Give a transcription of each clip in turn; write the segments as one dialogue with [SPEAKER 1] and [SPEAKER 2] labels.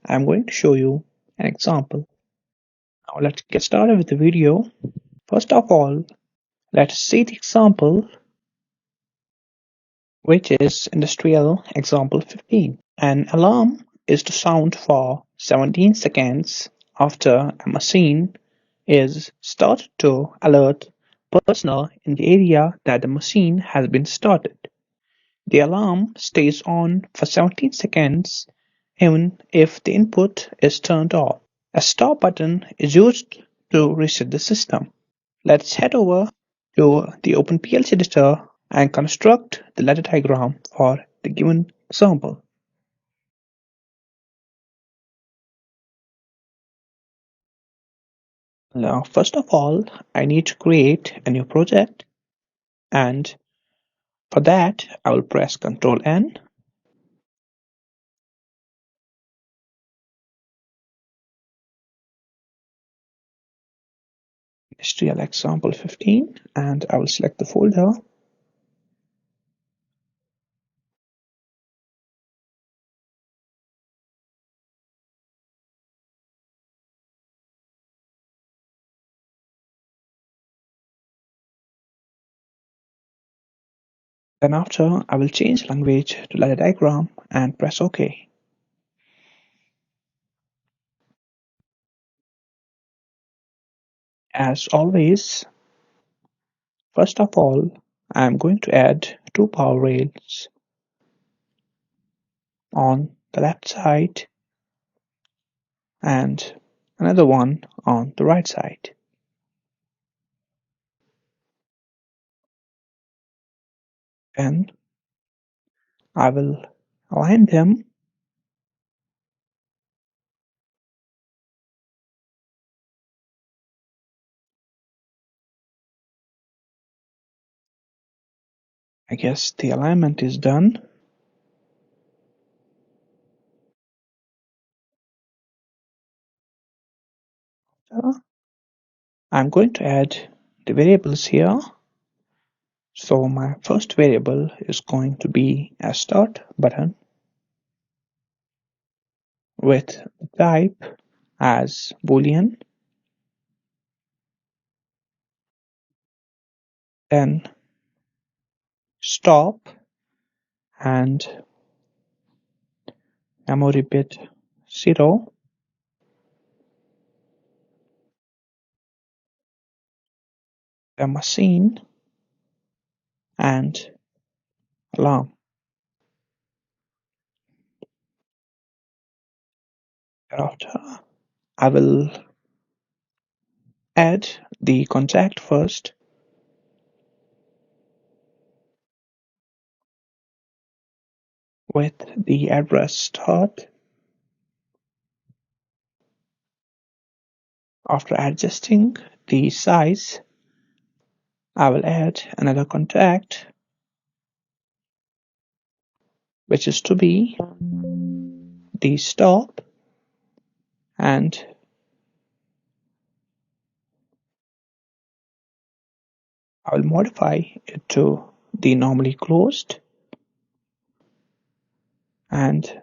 [SPEAKER 1] I'm going to show you an example. Now let's get started with the video. First of all, let's see the example, which is industrial example 15. An alarm is to sound for 17 seconds after a machine is started to alert personnel in the area that the machine has been started. The alarm stays on for 17 seconds even if the input is turned off. A stop button is used to reset the system. Let's head over to the Open PLC editor and construct the ladder diagram for the given example. Now, first of all, I need to create a new project, and for that, I will press Ctrl N. Industrial example 15, and I will select the folder. Then after, I will change language to ladder diagram and press OK. As always, first of all, I am going to add two power rails on the left side and another one on the right side. Then I will align them I guess the alignment is done. I'm going to add the variables here. So my first variable is going to be a start button with the type as Boolean. Then stop and memory bit 0. A machine and alarm. Thereafter, I will add the contact first. With the address start. After adjusting the size, I will add another contact, which is to be the stop, and I will modify it to the normally closed, and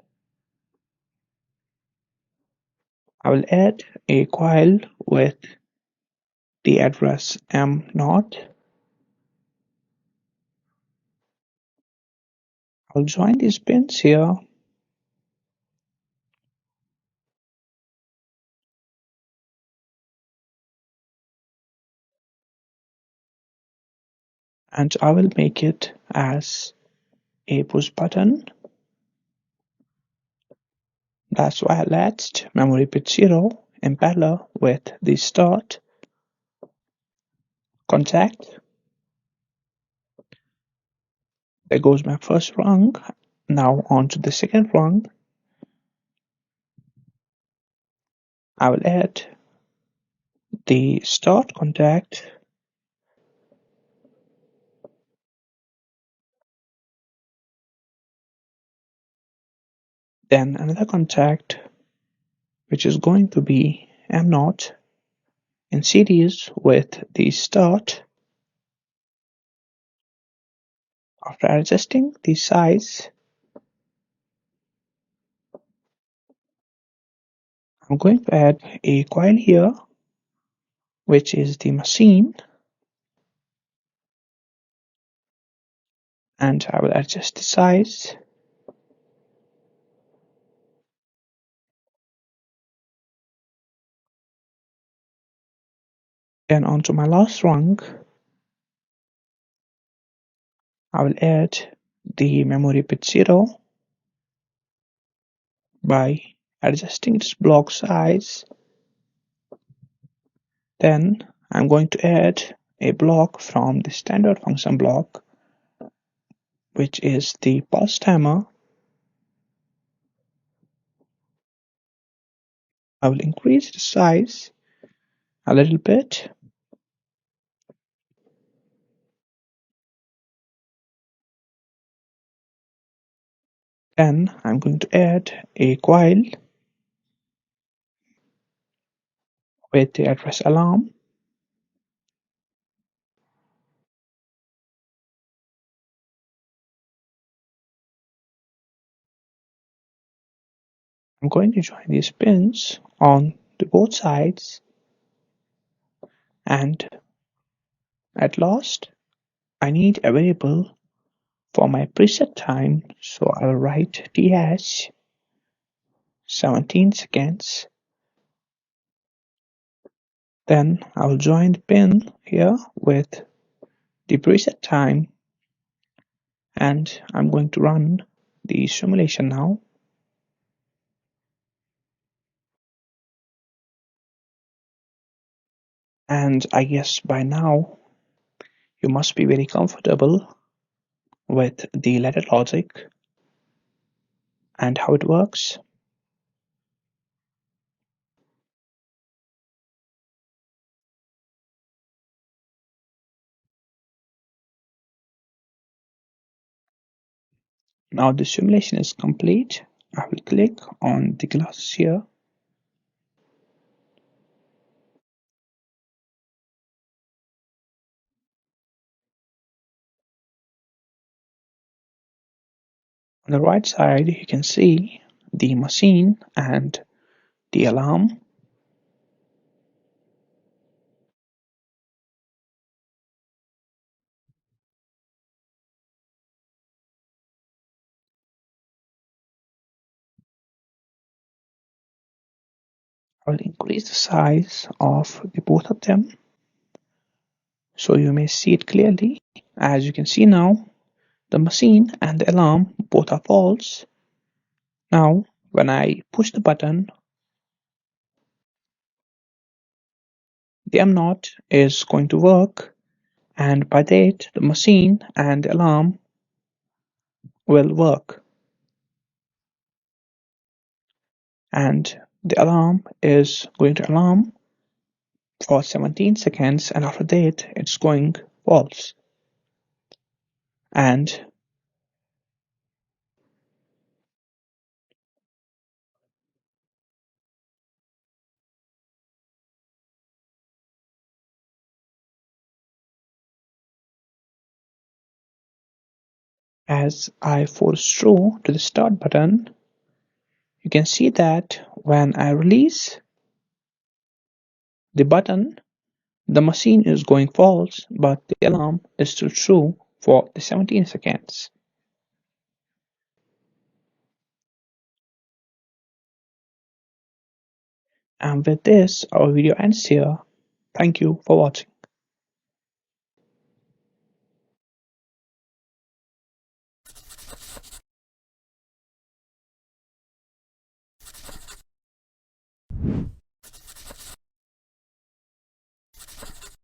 [SPEAKER 1] I will add a coil with the address M0. I'll join these pins here. And I will make it as a push button. That's why I latched memory bit 0 in parallel with the start contact. There goes my first rung. Now on to the second rung. I will add the start contact, then another contact, which is going to be M0 in series with the start. After adjusting the size, I'm going to add a coil here, which is the machine, and I will adjust the size. Then onto my last rung, I will add the memory bit 0 by adjusting its block size. Then I'm going to add a block from the standard function block, which is the pulse timer. I will increase the size a little bit. Then I'm going to add a coil with the address alarm. I'm going to join these pins on the both sides, and at last I need a variable for my preset time, so I'll write th 17 seconds. Then I will join the pin here with the preset time, and I'm going to run the simulation now. And I guess by now you must be very comfortable with the ladder logic and how it works. Now the simulation is complete. I will click on the glasses here. On the right side, you can see the machine and the alarm. I will increase the size of the both of them so you may see it clearly. As you can see now, the machine and the alarm both are false. Now, when I push the button, the M0 is going to work, and by that, the machine and the alarm will work. And the alarm is going to alarm for 17 seconds, and after that, it's going false. And as I force through to the start button, you can see that when I release the button, the machine is going false, but the alarm is still true for the 17 seconds. And with this, our video ends here. Thank you for watching.